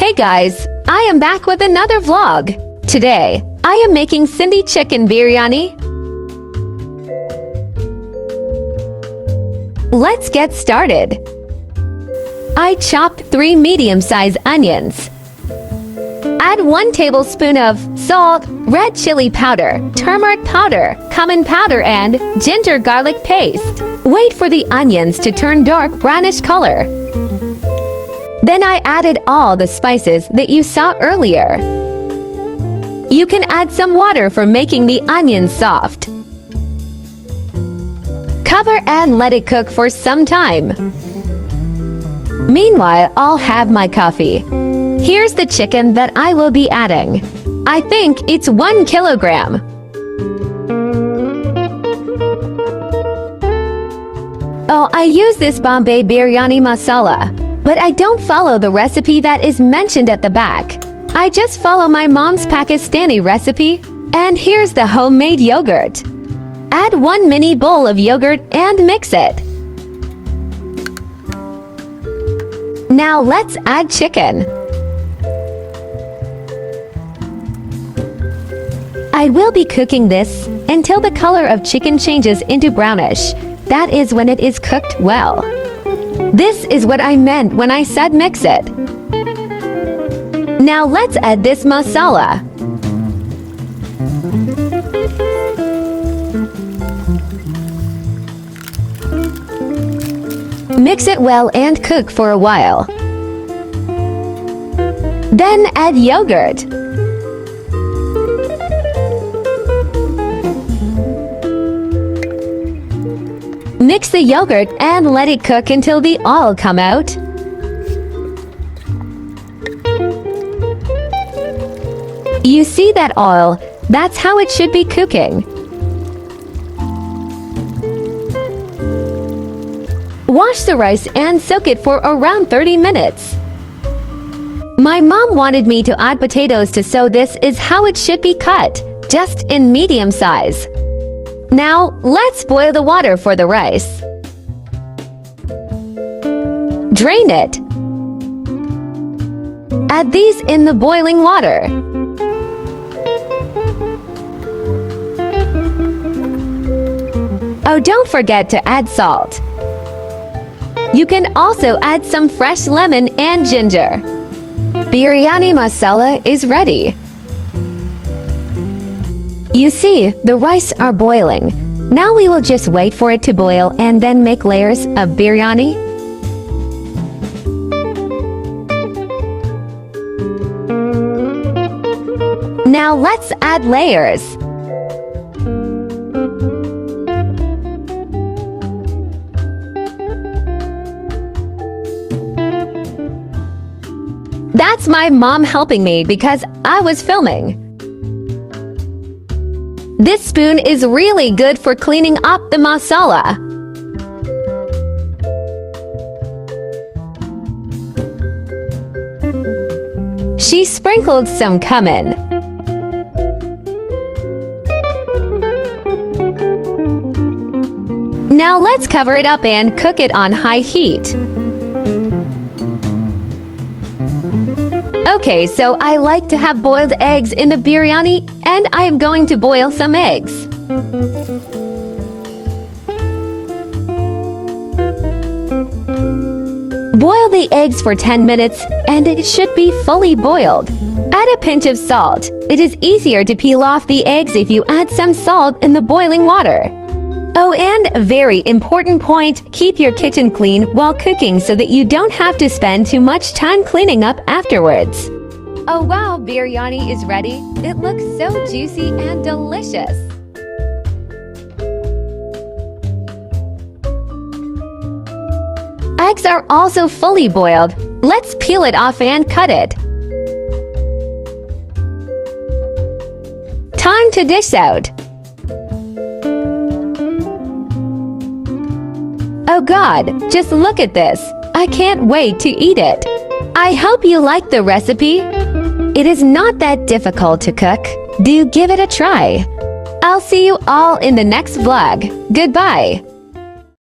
Hey guys, I am back with another vlog. Today, I am making Sindhi Chicken Biryani. Let's get started. I chopped 3 medium-sized onions. Add 1 tablespoon of salt, red chili powder, turmeric powder, cumin powder, and ginger garlic paste. Wait for the onions to turn dark brownish color. Then I added all the spices that you saw earlier. You can add some water for making the onions soft. Cover and let it cook for some time. Meanwhile, I'll have my coffee. Here's the chicken that I will be adding. I think it's 1 kilogram. Oh, I use this Bombay biryani masala, but I don't follow the recipe that is mentioned at the back. I just follow my mom's Pakistani recipe. And here's the homemade yogurt. Add 1 mini bowl of yogurt and mix it. Now let's add chicken. I will be cooking this until the color of chicken changes into brownish. That is when it is cooked well. This is what I meant when I said mix it. Now let's add this masala. Mix it well and cook for a while. Then add yogurt. Mix the yogurt and let it cook until the oil come out. You see that oil? That's how it should be cooking. Wash the rice and soak it for around 30 minutes. My mom wanted me to add potatoes too, so this is how it should be cut, just in medium size. Now, let's boil the water for the rice. Drain it. Add these in the boiling water. Oh, don't forget to add salt. You can also add some fresh lemon and ginger. Biryani masala is ready. You see, the rice are boiling. Now we will just wait for it to boil and then make layers of biryani. Now let's add layers. That's my mom helping me because I was filming. This spoon is really good for cleaning up the masala. She sprinkled some cumin. Now let's cover it up and cook it on high heat. Okay, so I like to have boiled eggs in the biryani, and I am going to boil some eggs. Boil the eggs for 10 minutes, and it should be fully boiled. Add a pinch of salt. It is easier to peel off the eggs if you add some salt in the boiling water. Oh, and a very important point, keep your kitchen clean while cooking so that you don't have to spend too much time cleaning up afterwards. Oh wow, biryani is ready. It looks so juicy and delicious. Eggs are also fully boiled. Let's peel it off and cut it. Time to dish out. Oh God, just look at this. I can't wait to eat it. I hope you like the recipe. It is not that difficult to cook. Do give it a try. I'll see you all in the next vlog. Goodbye.